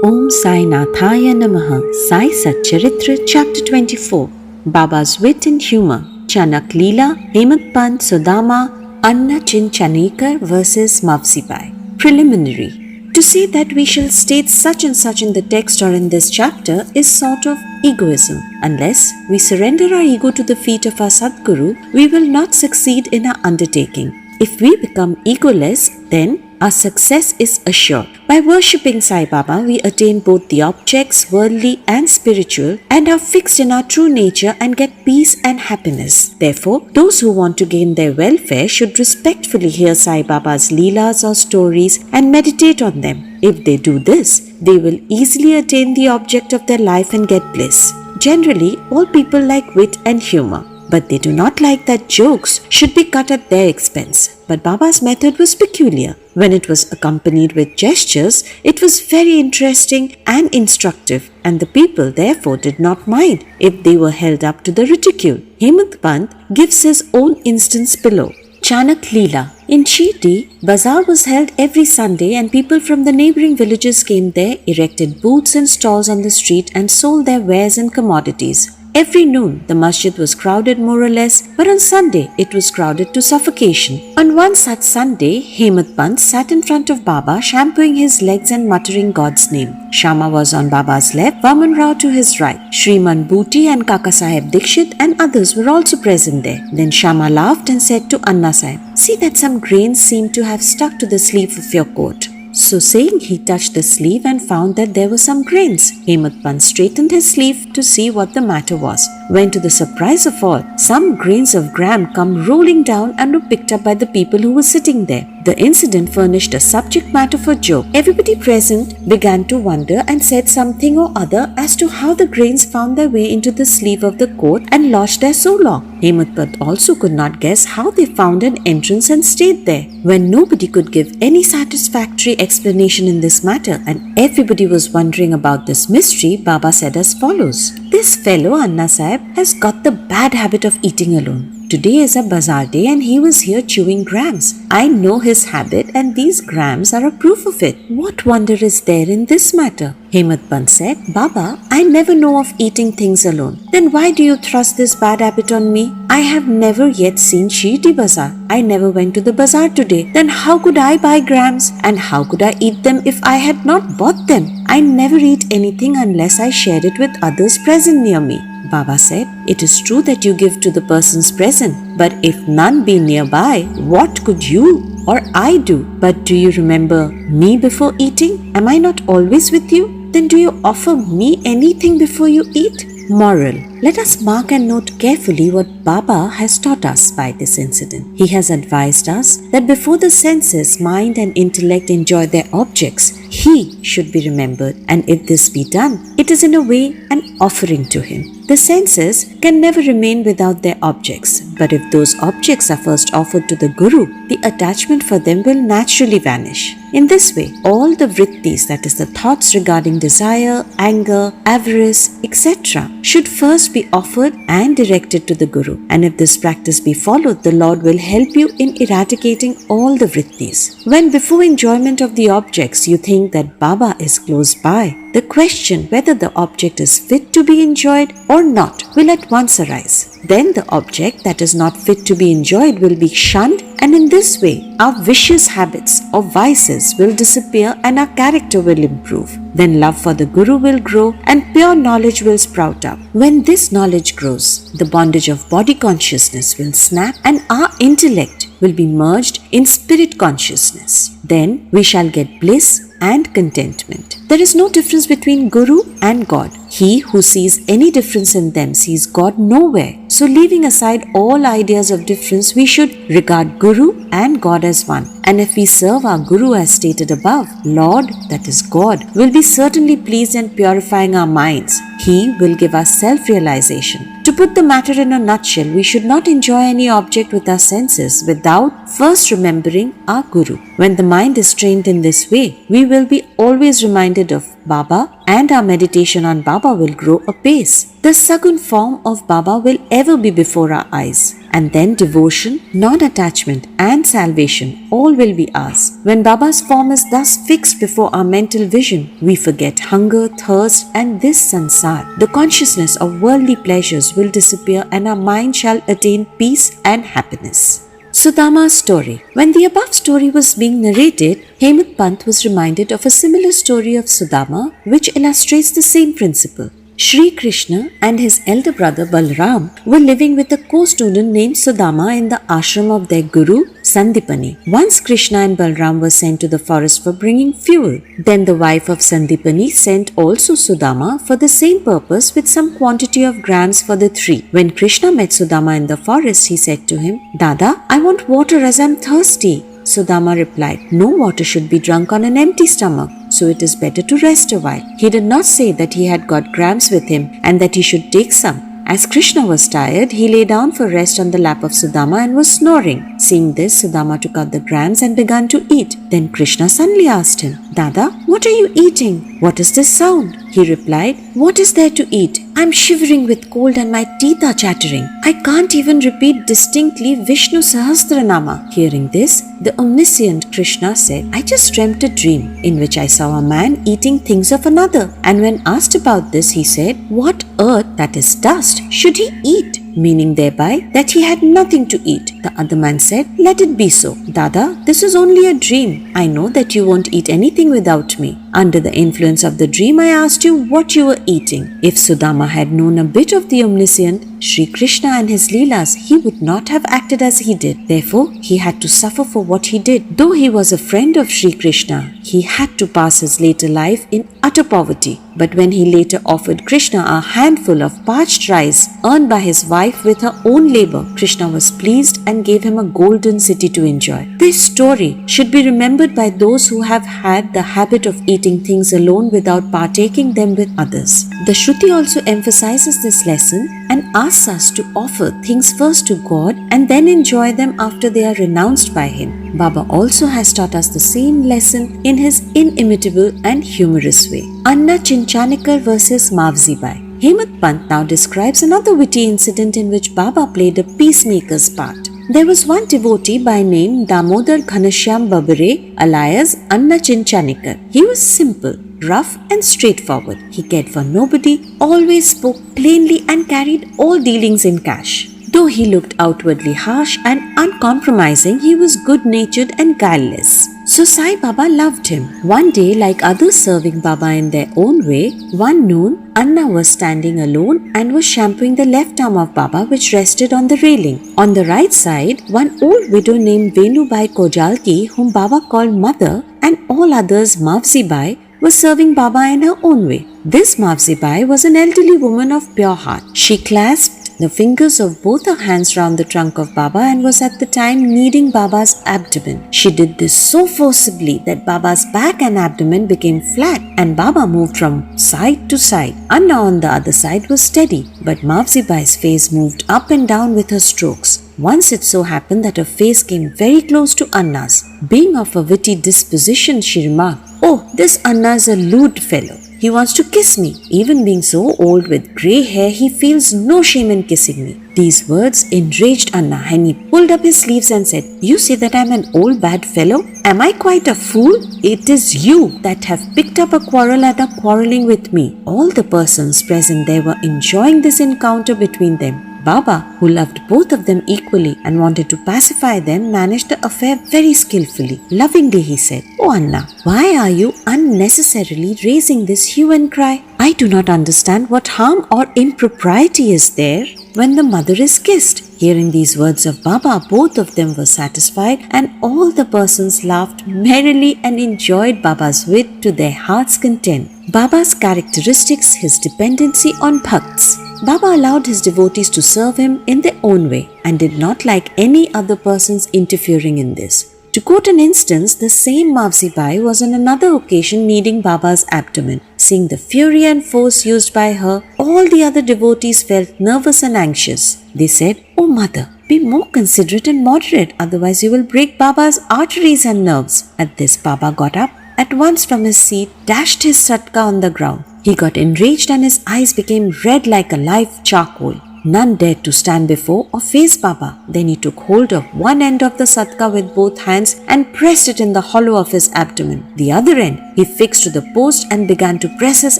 Om Sai Nathaya Namaha. Sai Satcharitra, Chapter 24. Baba's Wit and Humor. Chanak Leela, Hemant Pant, Sudama, Anna Chinchanekar versus Mavsibai. Preliminary. To say that we shall state such and such in the text or in this chapter is sort of egoism. Unless we surrender our ego to the feet of our Sadguru, we will not succeed in our undertaking. If we become egoless, then our success is assured. By worshipping Sai Baba, we attain both the objects, worldly and spiritual, and are fixed in our true nature and get peace and happiness. Therefore, those who want to gain their welfare should respectfully hear Sai Baba's leelas or stories and meditate on them. If they do this, they will easily attain the object of their life and get bliss. Generally, all people like wit and humor, but they do not like that jokes should be cut at their expense. But Baba's method was peculiar. When it was accompanied with gestures, it was very interesting and instructive, and the people therefore did not mind if they were held up to the ridicule. Hemant Pant gives his own instance below. Chanak Leela. In Shirdi, bazaar was held every Sunday and people from the neighbouring villages came there, erected booths and stalls on the street and sold their wares and commodities. Every noon, the masjid was crowded more or less, but on Sunday, it was crowded to suffocation. On one such Sunday, Hemant Pant sat in front of Baba, shampooing his legs and muttering God's name. Shama was on Baba's left, Vaman Rao to his right. Shriman Bhuti and Kaka Saheb Dikshit and others were also present there. Then Shama laughed and said to Anna Saheb, "See that some grains seem to have stuck to the sleeve of your coat." So saying, he touched the sleeve and found that there were some grains. Hemant Pant straightened his sleeve to see what the matter was, when to the surprise of all, some grains of gram come rolling down and were picked up by the people who were sitting there. The incident furnished a subject matter for joke. Everybody present began to wonder and said something or other as to how the grains found their way into the sleeve of the coat and lodged there so long. Hemant Pant also could not guess how they found an entrance and stayed there. When nobody could give any satisfactory explanation in this matter and everybody was wondering about this mystery, Baba said as follows. "This fellow, Anna Saheb, has got the bad habit of eating alone. Today is a bazaar day and he was here chewing grams. I know his habit and these grams are a proof of it. What wonder is there in this matter?" Hemant Pant said, "Baba, I never know of eating things alone. Then why do you thrust this bad habit on me? I have never yet seen Shirdi Bazaar. I never went to the bazaar today. Then how could I buy grams? And how could I eat them if I had not bought them? I never eat anything unless I share it with others present near me." Baba said, "It is true that you give to the persons present, but if none be nearby, what could you or I do? But do you remember me before eating? Am I not always with you? Then do you offer me anything before you eat?" Moral. Let us mark and note carefully what Baba has taught us by this incident. He has advised us that before the senses, mind and intellect enjoy their objects, He should be remembered, and if this be done, it is in a way an offering to Him. The senses can never remain without their objects, but if those objects are first offered to the Guru, the attachment for them will naturally vanish. In this way, all the vrittis, that is the thoughts regarding desire, anger, avarice, etc., should first be offered and directed to the Guru. And if this practice be followed, the Lord will help you in eradicating all the vrittis. When before enjoyment of the objects you think that Baba is close by, the question whether the object is fit to be enjoyed or not will at once arise. Then the object that is not fit to be enjoyed will be shunned, and in this way our vicious habits or vices will disappear and our character will improve. Then love for the Guru will grow and pure knowledge will sprout up. When this knowledge grows, the bondage of body consciousness will snap and our intellect will be merged in spirit consciousness. Then we shall get bliss and contentment. There is no difference between Guru and God. He who sees any difference in them sees God nowhere. So leaving aside all ideas of difference, we should regard Guru and God as one. And if we serve our Guru as stated above, Lord, that is God, will be certainly pleased and purifying our minds. He will give us self-realization. To put the matter in a nutshell, we should not enjoy any object with our senses without first remembering our Guru. When the mind is trained in this way, we will be always reminded of Baba and our meditation on Baba will grow apace. The Sagun form of Baba will ever be before our eyes and then devotion, non-attachment and salvation all will be ours. When Baba's form is thus fixed before our mental vision, we forget hunger, thirst and this sansar. The consciousness of worldly pleasures will disappear and our mind shall attain peace and happiness. Sudama's story. When the above story was being narrated, Hemant Pant was reminded of a similar story of Sudama which illustrates the same principle. Shri Krishna and his elder brother Balram were living with a co-student named Sudama in the ashram of their guru Sandipani. Once Krishna and Balram were sent to the forest for bringing fuel. Then the wife of Sandipani sent also Sudama for the same purpose with some quantity of grams for the three. When Krishna met Sudama in the forest, he said to him, "Dada, I want water as I am thirsty." Sudama replied, "No water should be drunk on an empty stomach, so it is better to rest a while." He did not say that he had got grams with him and that he should take some. As Krishna was tired, he lay down for rest on the lap of Sudama and was snoring. Seeing this, Sudama took out the grams and began to eat. Then Krishna suddenly asked him, "Dada, what are you eating? What is this sound?" He replied, "What is there to eat? I am shivering with cold and my teeth are chattering. I can't even repeat distinctly Vishnu Sahasranama." Hearing this, the omniscient Krishna said, "I just dreamt a dream in which I saw a man eating things of another. And when asked about this, he said, 'What earth, that is dust, should he eat?' Meaning thereby that he had nothing to eat. The other man said, 'Let it be so. Dada, this is only a dream. I know that you won't eat anything without me. Under the influence of the dream, I asked you what you were eating.' If Sudama had known a bit of the omniscient Sri Krishna and his Leelas, he would not have acted as he did. Therefore, he had to suffer for what he did. Though he was a friend of Sri Krishna, he had to pass his later life in utter poverty. But when he later offered Krishna a handful of parched rice earned by his wife with her own labor, Krishna was pleased and gave him a golden city to enjoy. This story should be remembered by those who have had the habit of eating things alone without partaking them with others. The Shruti also emphasizes this lesson and asks us to offer things first to God and then enjoy them after they are renounced by Him. Baba also has taught us the same lesson in his inimitable and humorous way. Anna Chinchanikar versus Mavzi Bai. Hemant Pant now describes another witty incident in which Baba played a peacemaker's part. There was one devotee by name Damodar Ghanshyam Babare alias Anna Chinchanikar. He was simple, rough and straightforward. He cared for nobody, always spoke plainly and carried all dealings in cash. Though he looked outwardly harsh and uncompromising, he was good-natured and guileless. So Sai Baba loved him. One day, like others serving Baba in their own way, one noon, Anna was standing alone and was shampooing the left arm of Baba which rested on the railing. On the right side, one old widow named Venubai Kojalki, whom Baba called Mother, and all others Mavzi Bai, was serving Baba in her own way. This Mavzi Bai was an elderly woman of pure heart. She clasped the fingers of both her hands round the trunk of Baba and was at the time kneading Baba's abdomen. She did this so forcibly that Baba's back and abdomen became flat and Baba moved from side to side. Anna on the other side was steady, but Mavzi Bai's face moved up and down with her strokes. Once it so happened that her face came very close to Anna's. Being of a witty disposition, she remarked, "Oh, this Anna is a lewd fellow. He wants to kiss me. Even being so old with grey hair, he feels no shame in kissing me." These words enraged Anna and he pulled up his sleeves and said, "You say that I am an old bad fellow? Am I quite a fool? It is you that have picked up a quarrel and are quarrelling with me." All the persons present there were enjoying this encounter between them. Baba, who loved both of them equally and wanted to pacify them, managed the affair very skillfully. Lovingly he said, "Oh Anna, why are you unnecessarily raising this hue and cry? I do not understand what harm or impropriety is there when the mother is kissed." Hearing these words of Baba, both of them were satisfied and all the persons laughed merrily and enjoyed Baba's wit to their heart's content. Baba's characteristics, his dependency on bhakts. Baba allowed his devotees to serve him in their own way and did not like any other persons interfering in this. To quote an instance, the same Mavzi Bai was on another occasion kneading Baba's abdomen. Seeing the fury and force used by her, all the other devotees felt nervous and anxious. They said, "Oh Mother, be more considerate and moderate, otherwise you will break Baba's arteries and nerves." At this, Baba got up at once from his seat, dashed his satka on the ground. He got enraged and his eyes became red like a live charcoal. None dared to stand before or face Baba. Then he took hold of one end of the sadka with both hands and pressed it in the hollow of his abdomen. The other end he fixed to the post and began to press his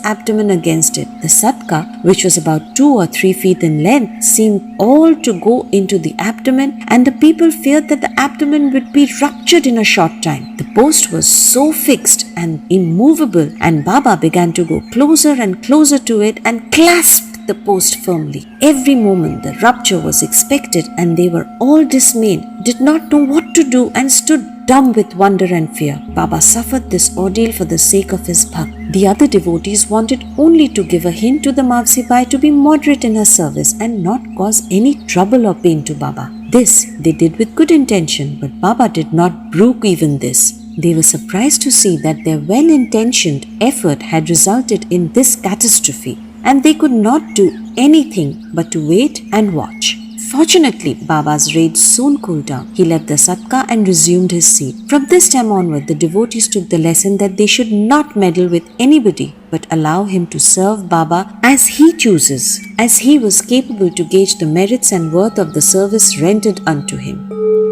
abdomen against it. The sadka, which was about 2 or 3 feet in length, seemed all to go into the abdomen, and the people feared that the abdomen would be ruptured in a short time. The post was so fixed and immovable, and Baba began to go closer and closer to it and clasped the post firmly. Every moment the rupture was expected, and they were all dismayed, did not know what to do, and stood dumb with wonder and fear. Baba suffered this ordeal for the sake of his bhakt. The other devotees wanted only to give a hint to the Mavsi Bai to be moderate in her service and not cause any trouble or pain to Baba. This they did with good intention, but Baba did not brook even this. They were surprised to see that their well-intentioned effort had resulted in this catastrophe, and they could not do anything but to wait and watch. Fortunately, Baba's rage soon cooled down. He left the sadka and resumed his seat. From this time onward, the devotees took the lesson that they should not meddle with anybody, but allow him to serve Baba as he chooses, as he was capable to gauge the merits and worth of the service rendered unto him.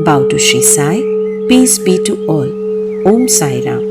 Bow to Shri Sai. Peace be to all. Om Sai Ram.